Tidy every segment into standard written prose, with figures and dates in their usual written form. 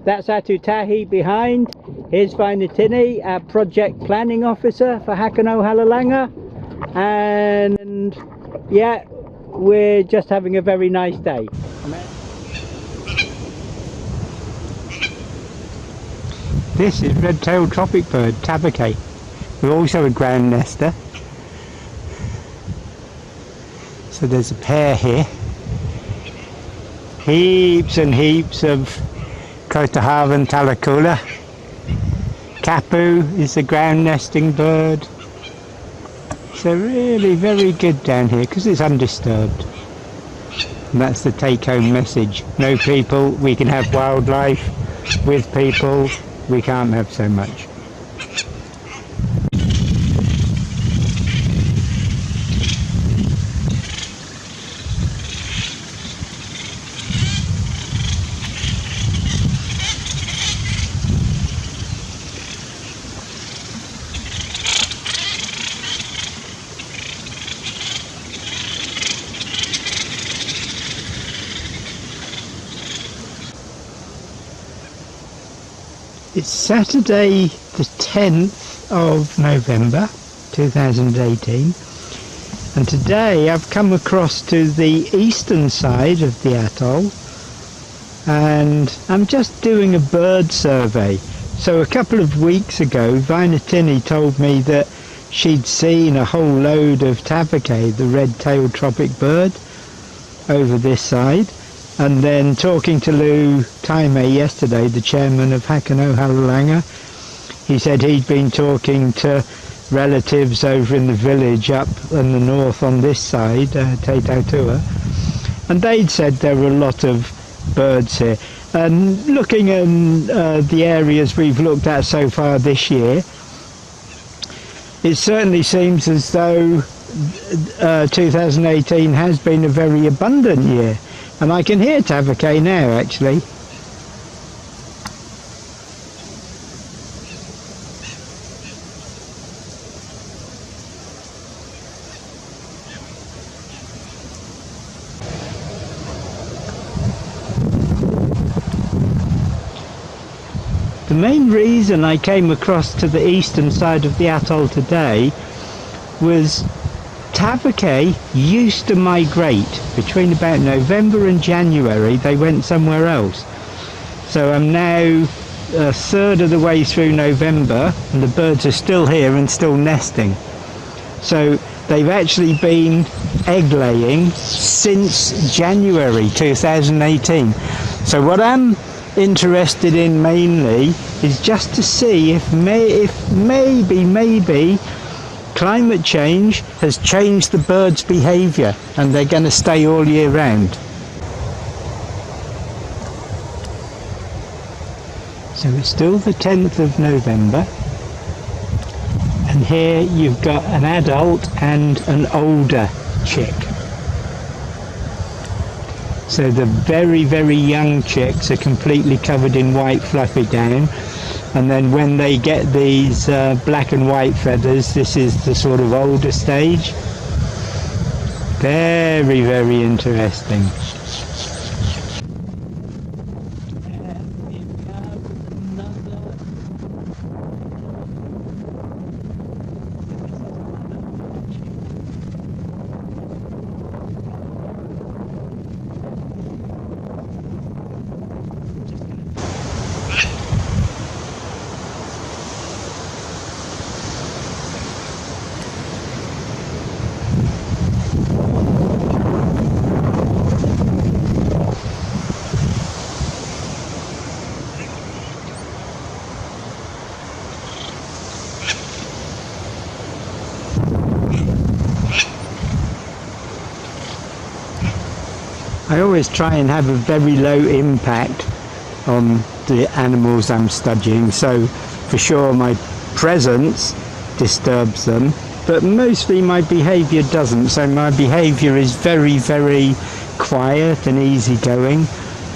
That's Atutahi behind. Here's Vainatini, our project planning officer for Hakono Hararanga. And yeah, we're just having a very nice day. This is red-tailed tropic bird, tabake. We're also a ground nester. So there's a pair here. Heaps and heaps of Kotahavan talakula. Kapu is a ground nesting bird. So really very good down here because it's undisturbed. And that's the take-home message. No people, we can have wildlife. With people, we can't have so much. It's Saturday the 10th of November 2018, and today I've come across to the eastern side of the atoll and I'm just doing a bird survey. So a couple of weeks ago Vainatini told me that she'd seen a whole load of tabake, the red-tailed tropic bird, over this side. And then talking to Lou Taime yesterday, the chairman of Hakono Hararanga, he said he'd been talking to relatives over in the village up in the north on this side, Te Tautua, and they'd said there were a lot of birds here. And looking at the areas we've looked at so far this year, it certainly seems as though 2018 has been a very abundant year. And I can hear tabake now, actually. The main reason I came across to the eastern side of the atoll today was tabake used to migrate between about November and January. They went somewhere else. So I'm now a third of the way through November and the birds are still here and still nesting. So they've actually been egg laying since January 2018. So what I'm interested in mainly is just to see if maybe climate change has changed the birds' behaviour and they're going to stay all year round. So it's still the 10th of November, and here you've got an adult and an older chick. So the very, very young chicks are completely covered in white fluffy down. And then when they get these black and white feathers, this is the sort of older stage. Very, very interesting. I always try and have a very low impact on the animals I'm studying, so for sure my presence disturbs them, but mostly my behaviour doesn't. So my behaviour is very, very quiet and easygoing,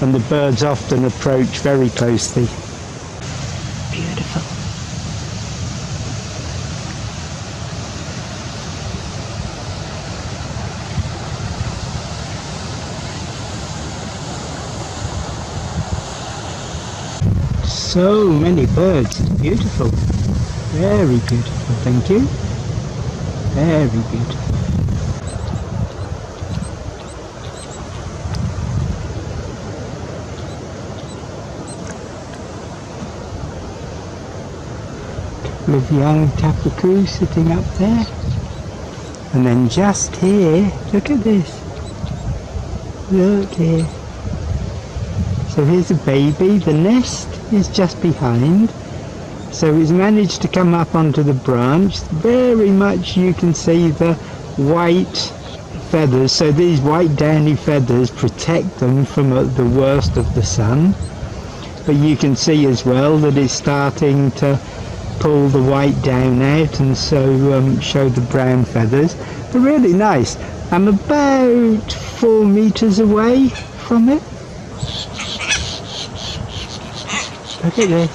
and the birds often approach very closely. Beautiful. So many birds, it's beautiful. Very beautiful, thank you. Very beautiful. With young tapuku sitting up there. And then just here, look at this. Look here. So here's a baby, the nest is just behind. So it's managed to come up onto the branch. Very much you can see the white feathers. So these white downy feathers protect them from the worst of the sun. But you can see as well that it's starting to pull the white down out and so show the brown feathers. They're really nice. I'm about 4 meters away from it. Look at this.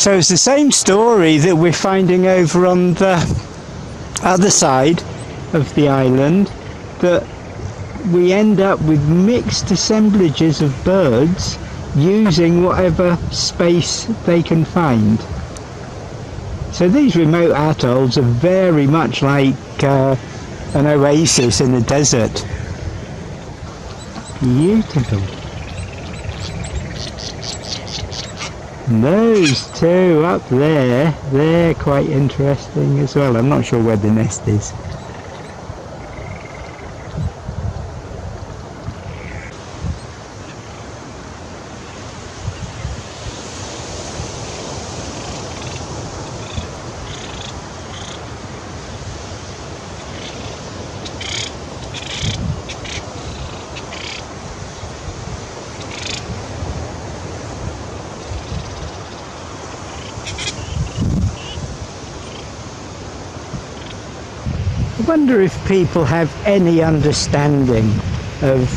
So it's the same story that we're finding over on the other side of the island, that we end up with mixed assemblages of birds using whatever space they can find. So these remote atolls are very much like an oasis in the desert. Beautiful. And those two up there, they're quite interesting as well. I'm not sure where the nest is. I wonder if people have any understanding of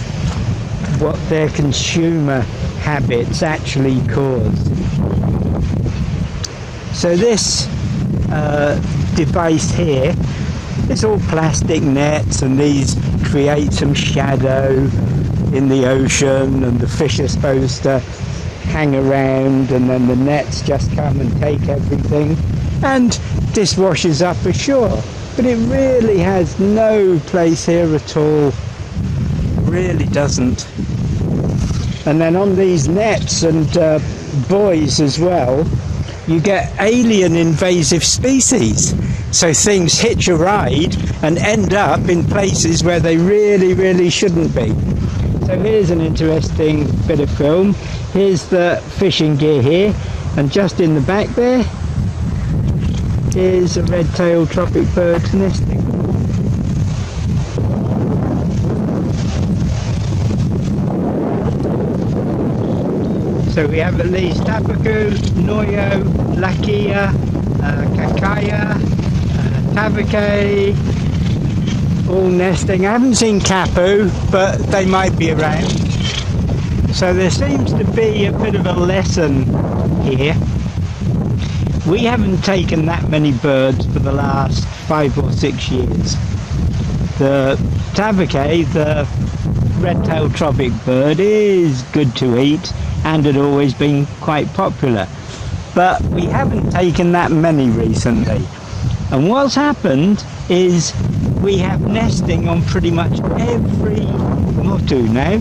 what their consumer habits actually cause. So this device here, it's all plastic nets, and these create some shadow in the ocean, and the fish are supposed to hang around, and then the nets just come and take everything, and this washes up ashore. But it really has no place here at all. Really doesn't. And then on these nets and buoys as well, you get alien invasive species. So things hitch a ride and end up in places where they really shouldn't be. So here's an interesting bit of film. Here's the fishing gear here, and just in the back there is a red-tailed tropic bird nesting. So we have at least tapuku, noyo, lakia, kakaya, tavake, all nesting. I haven't seen kapu, but they might be around. So there seems to be a bit of a lesson here. We haven't taken that many birds for the last 5 or 6 years. The tavake, the red-tailed tropic bird, is good to eat and had always been quite popular. But we haven't taken that many recently. And what's happened is we have nesting on pretty much every motu now.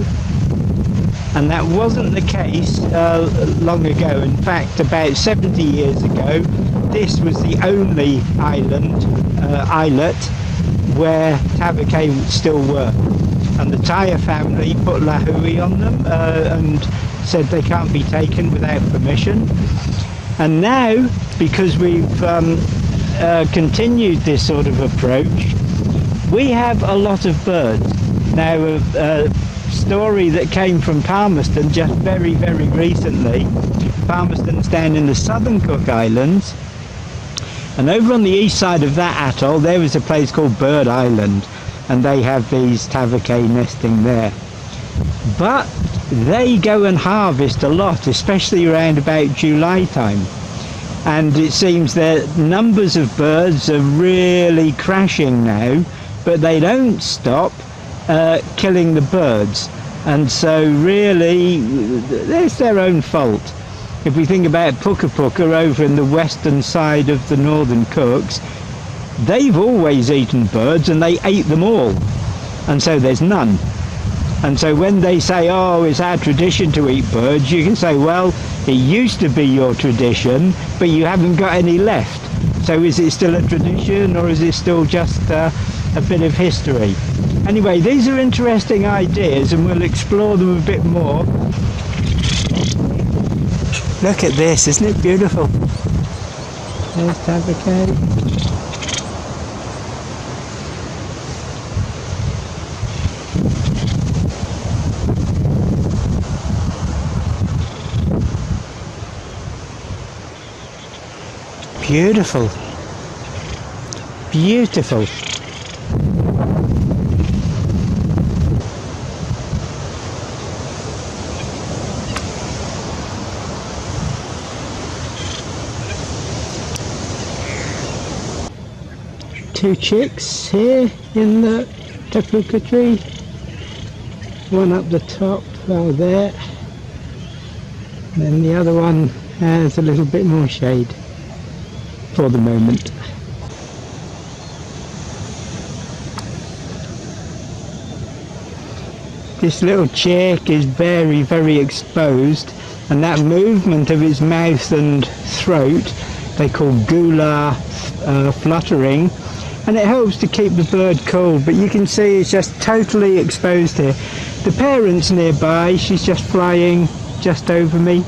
And that wasn't the case long ago. In fact, about 70 years ago, this was the only islet where tavake still were. And the Taya family put lahui on them and said they can't be taken without permission. And now, because we've continued this sort of approach, we have a lot of birds. Now, story that came from Palmerston just very recently. Palmerston's down in the southern Cook Islands, and over on the east side of that atoll there was a place called Bird Island, and they have these tavake nesting there. But they go and harvest a lot, especially around about July time, and it seems that numbers of birds are really crashing now, but they don't stop killing the birds. And so really, it's their own fault. If we think about Puka Puka over in the western side of the Northern Cooks, they've always eaten birds and they ate them all. And so there's none. And so when they say, oh, it's our tradition to eat birds, you can say, well, it used to be your tradition, but you haven't got any left. So is it still a tradition, or is it still just a bit of history? Anyway, these are interesting ideas, and we'll explore them a bit more. Look at this, isn't it beautiful? There's Tavake. Beautiful. Beautiful. Two chicks here in the tapuka tree. One up the top, oh there. And then the other one has a little bit more shade for the moment. This little chick is very, very exposed, and that movement of its mouth and throat they call gular fluttering, and it helps to keep the bird cool, but you can see it's just totally exposed here. The parent's nearby, she's just flying just over me.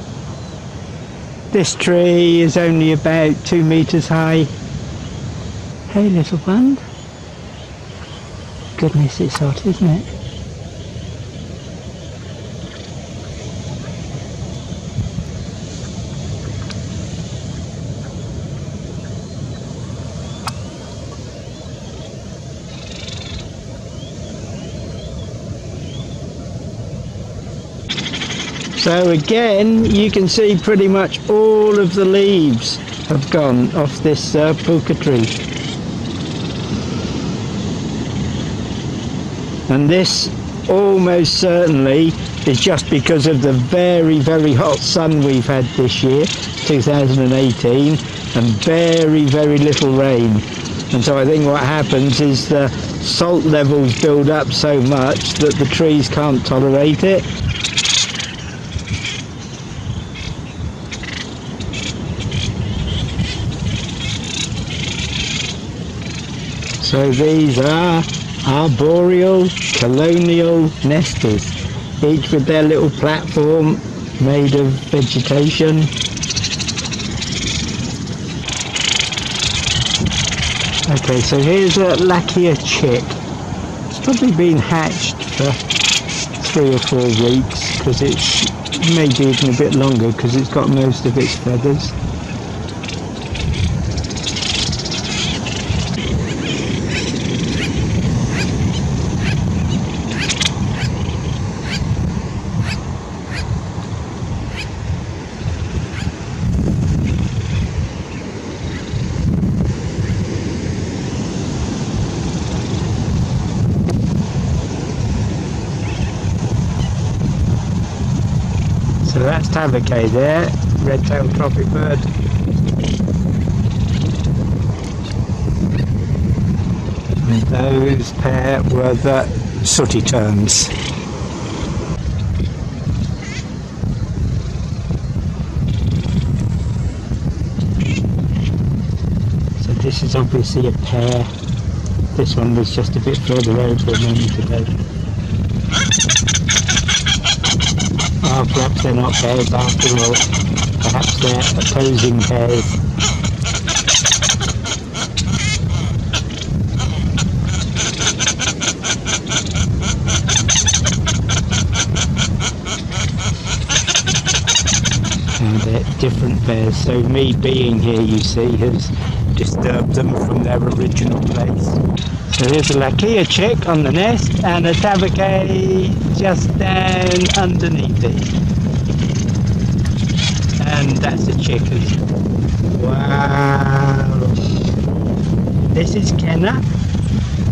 This tree is only about 2 meters high. Hey little one. Goodness, it's hot, isn't it? So again, you can see pretty much all of the leaves have gone off this puka tree. And this almost certainly is just because of the very, very hot sun we've had this year, 2018, and very, very little rain. And so I think what happens is the salt levels build up so much that the trees can't tolerate it. So these are arboreal colonial nesters, each with their little platform made of vegetation. Okay, so here's a Lakia chick. It's probably been hatched for 3 or 4 weeks, because it's maybe even a bit longer because it's got most of its feathers. So that's Tavake there, red-tailed tropic bird. And those pair were the sooty terns. So this is obviously a pair. This one was just a bit further over a moment ago. Oh, perhaps they're not pairs after all. Perhaps they're opposing pairs. And they're different pairs. So me being here, you see, has disturbed them from their original place. So here's a Lakia chick on the nest and a Tavake just down underneath it. And that's a chick as well. Wow. This is Kenna.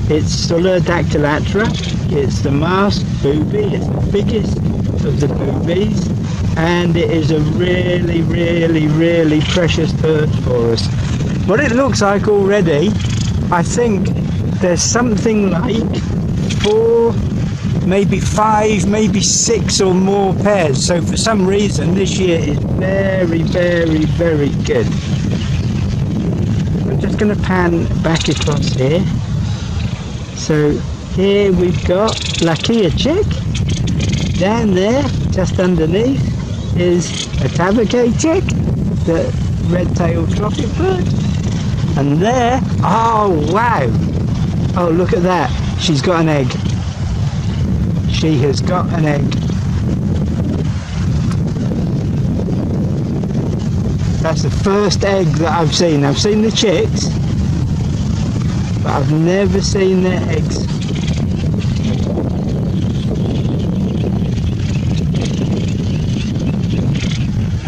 It's Sulla dactylatra. It's the masked booby. It's the biggest of the boobies, and it is a really, really, really precious bird for us. What it looks like already, I think there's something like 4, maybe 5, maybe 6 or more pairs. So for some reason this year is very, very, very good. I'm just going to pan back across here. So here we've got Lakia chick. Down there, just underneath, is a Tavake chick, the red-tailed tropic bird. And there, oh wow! Oh, look at that. She's got an egg. She has got an egg. That's the first egg that I've seen. I've seen the chicks, but I've never seen their eggs.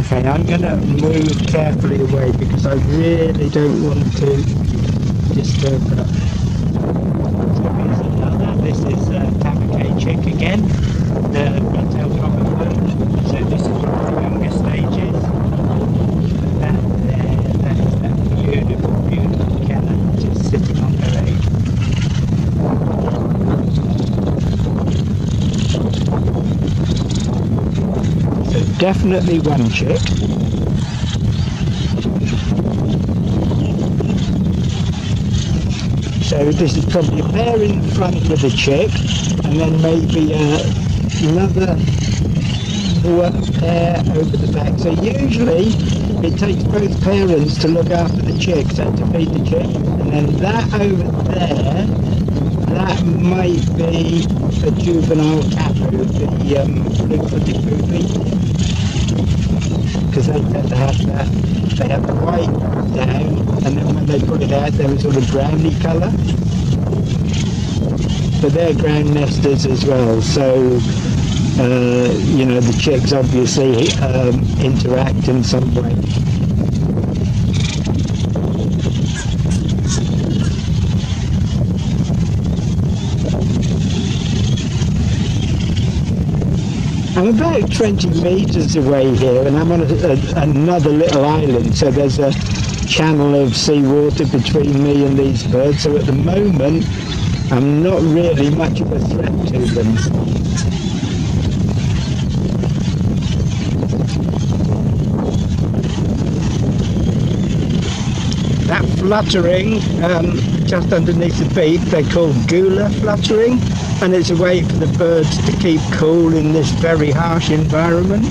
Okay, I'm going to move carefully away because I really don't want to disturb her. So here's another. This is a Tavake chick again, the red-tailed tropic bird. So this is one of the younger stages. That there, that is that beautiful, beautiful Kenna just sitting on her egg. So definitely one chick. So this is probably a pair in front with a chick, and then maybe another pair over the back. So usually it takes both parents to look after the chicks and to feed the chicks. And then that over there, that might be a juvenile capu, the blue-footed booby. Because they tend to have that, they have the white down, and then when they put it out they're a sort of browny colour. But they're ground nesters as well, so you know, the chicks obviously interact in some way. I'm about 20 metres away here, and I'm on another little island, so there's a channel of seawater between me and these birds, so at the moment I'm not really much of a threat to them. That fluttering just underneath the beak, they're called gula fluttering, and it's a way for the birds to keep cool in this very harsh environment.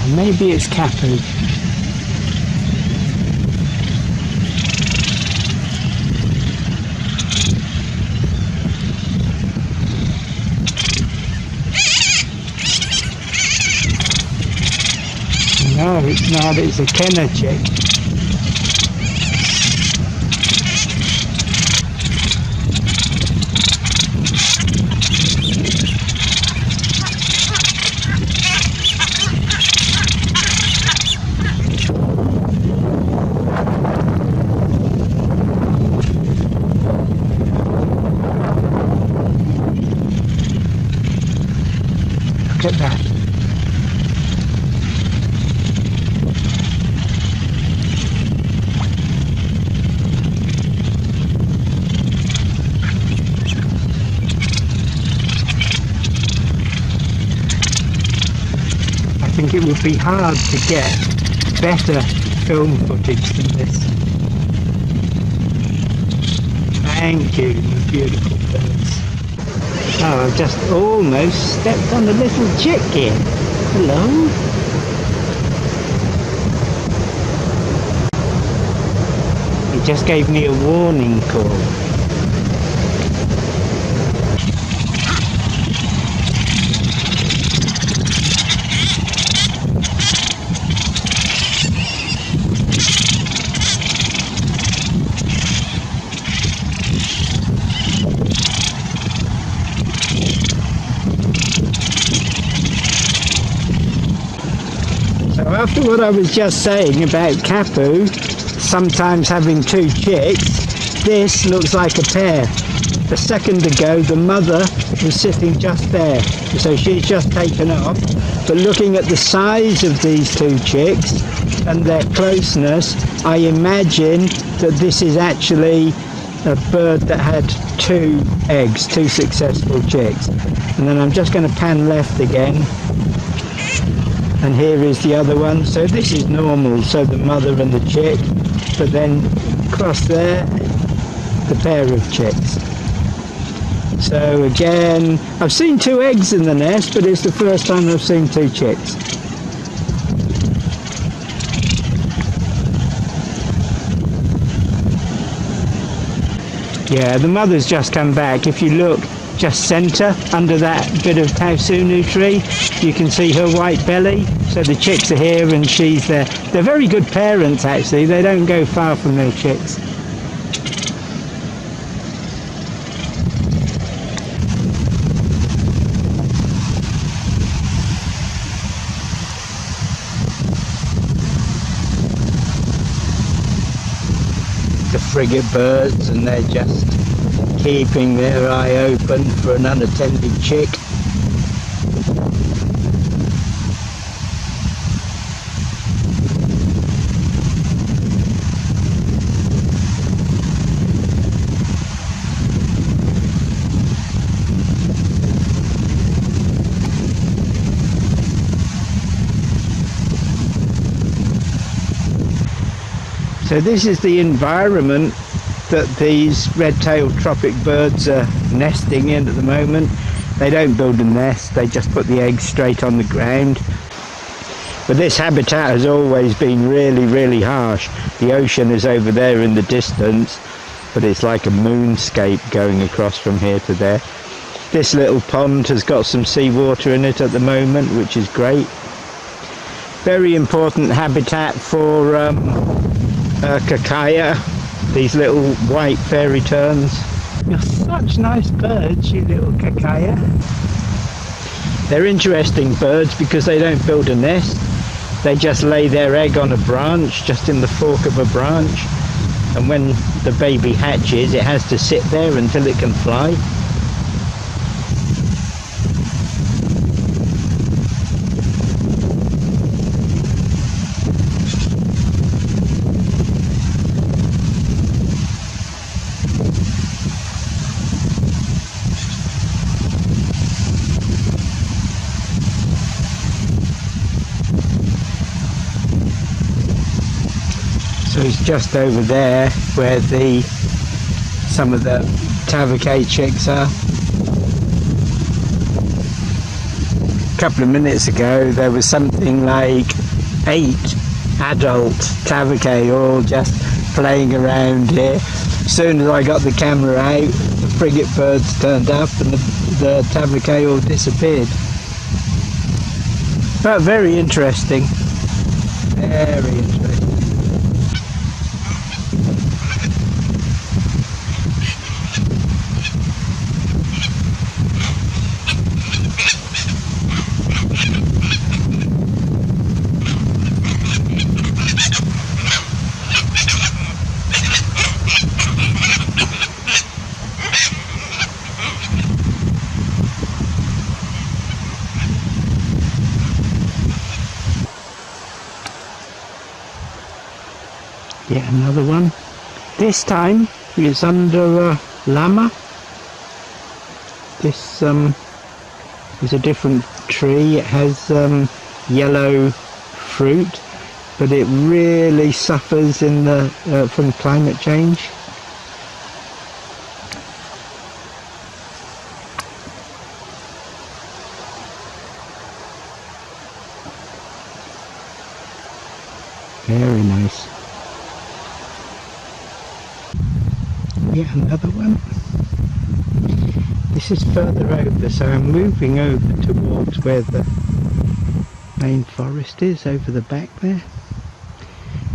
And maybe it's capu. No, it's not, it's a Kenna chick. Look at that. I think it would be hard to get better film footage than this. Thank you, you beautiful birds. Oh, I've just almost stepped on a little chick here. Hello. He just gave me a warning call. After what I was just saying about capu sometimes having two chicks, this looks like a pair. a second ago the mother was sitting just there, so she's just taken off. But looking at the size of these two chicks and their closeness, I imagine that this is actually a bird that had two eggs, two successful chicks. And then I'm just going to pan left again, and here is the other one. So this is normal, so the mother and the chick, but then across there the pair of chicks. So again, I've seen two eggs in the nest, but it's the first time I've seen two chicks. Yeah, the mother's just come back. If you look just centre under that bit of Tausunu tree, you can see her white belly. So the chicks are here and she's there. They're very good parents actually. They don't go far from their chicks. The frigate birds, and they're just keeping their eye open for an unattended chick. So this is the environment that these red-tailed tropic birds are nesting in at the moment. They don't build a nest, they just put the eggs straight on the ground. But this habitat has always been really, really harsh. The ocean is over there in the distance, but it's like a moonscape going across from here to there. This little pond has got some seawater in it at the moment, which is great. Very important habitat for kakaya, these little white fairy terns. You're such nice birds, you little kakaya. They're interesting birds because they don't build a nest. They just lay their egg on a branch, just in the fork of a branch. And when the baby hatches, it has to sit there until it can fly. So it's just over there where some of the tavakay chicks are. A couple of minutes ago there was something like 8 adult tavakay all just playing around here. As soon as I got the camera out, the frigate birds turned up and the tavakay all disappeared. But very interesting. Very interesting. Yet another one. This time it's under a llama. This is a different tree. It has yellow fruit, but it really suffers in the from climate change. Very nice. Yet another one. This is further over, so I'm moving over towards where the main forest is, over the back there.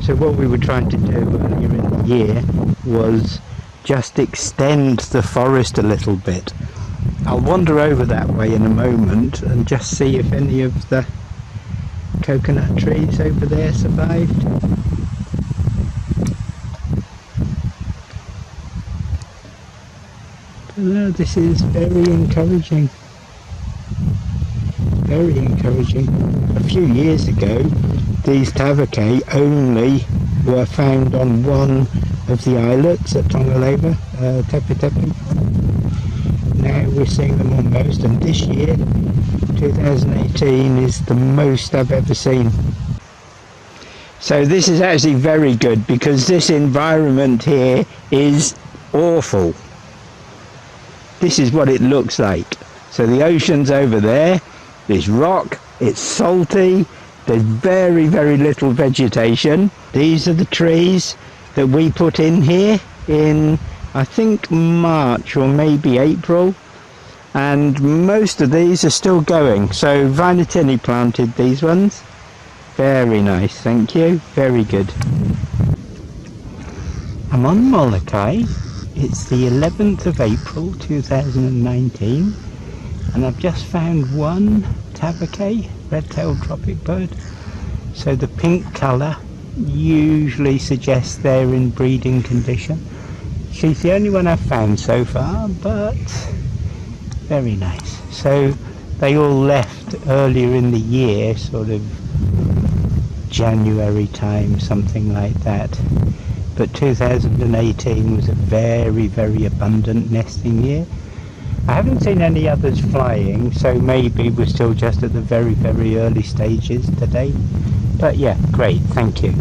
So what we were trying to do earlier in the year was just extend the forest a little bit. I'll wander over that way in a moment and just see if any of the coconut trees over there survived. This is very encouraging. Very encouraging. A few years ago, these tavacae only were found on one of the islets at Tongareva, Tepe. Now we're seeing them on most, and this year, 2018, is the most I've ever seen. So this is actually very good, because this environment here is awful. This is what it looks like. So the ocean's over there, there's rock, it's salty, there's very, very little vegetation. These are the trees that we put in here in, I think, March or maybe April. And most of these are still going. So Vinatini planted these ones. Very nice, thank you. Very good. I'm on Molokai. It's the 11th of April 2019. And I've just found one tavacae, red-tailed tropic bird. So the pink colour usually suggests they're in breeding condition. She's the only one I've found so far, but very nice. So they all left earlier in the year, sort of January time, something like that. But 2018 was a very, very abundant nesting year. I haven't seen any others flying, so maybe we're still just at the very, very early stages today. But yeah, great, thank you.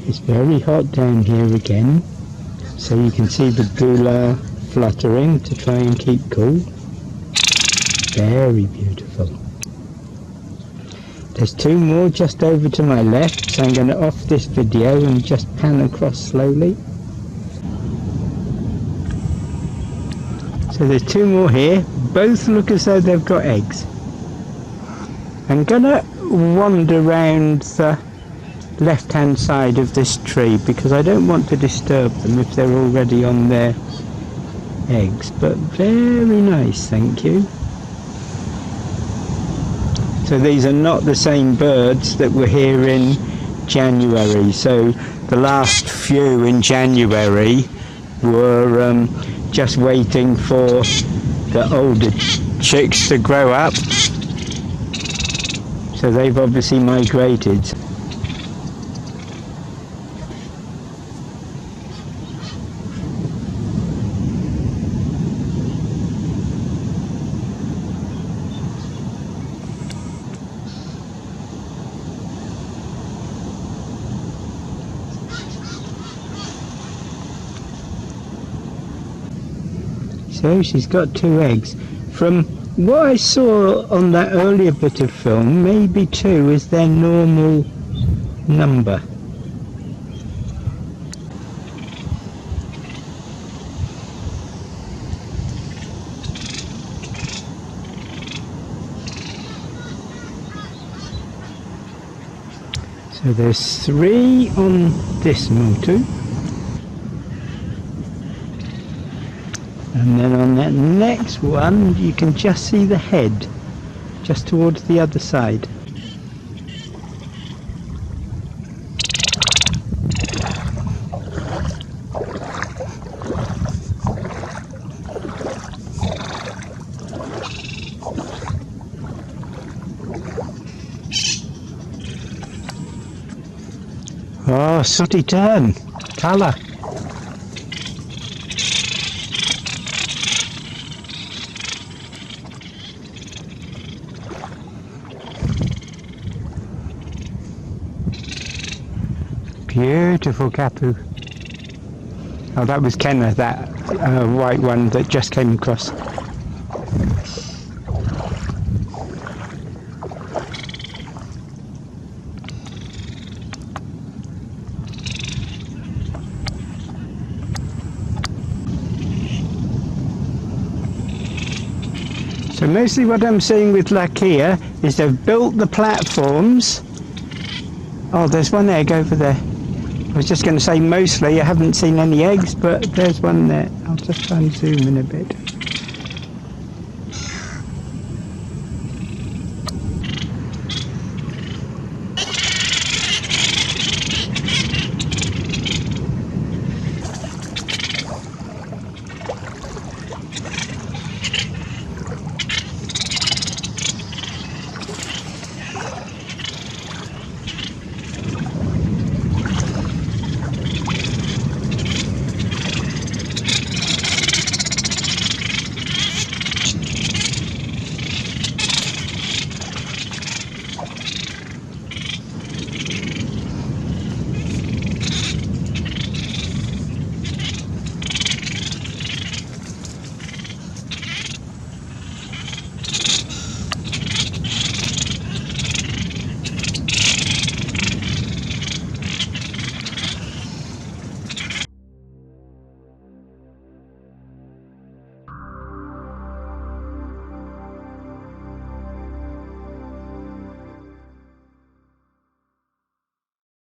It's very hot down here again, so you can see the gula fluttering to try and keep cool. Very beautiful. There's two more just over to my left, so I'm going to off this video and just pan across slowly. So there's two more here, both look as though they've got eggs. I'm going to wander round the left hand side of this tree because I don't want to disturb them if they're already on their eggs, but very nice, thank you. So these are not the same birds that were here in January. So the last few in January were just waiting for the older chicks to grow up, so they've obviously migrated. So she's got two eggs. From what I saw on that earlier bit of film, maybe two is their normal number. So there's three on this motu. And then on that next one, you can just see the head, just towards the other side. Oh, sooty tern, colour. Beautiful kapu. Oh, that was Kenna, that white one that just came across. So mostly what I'm seeing with Lakia is they've built the platforms. Oh, there's one egg over there. I was just going to say mostly, I haven't seen any eggs, but there's one there. I'll just try and zoom in a bit.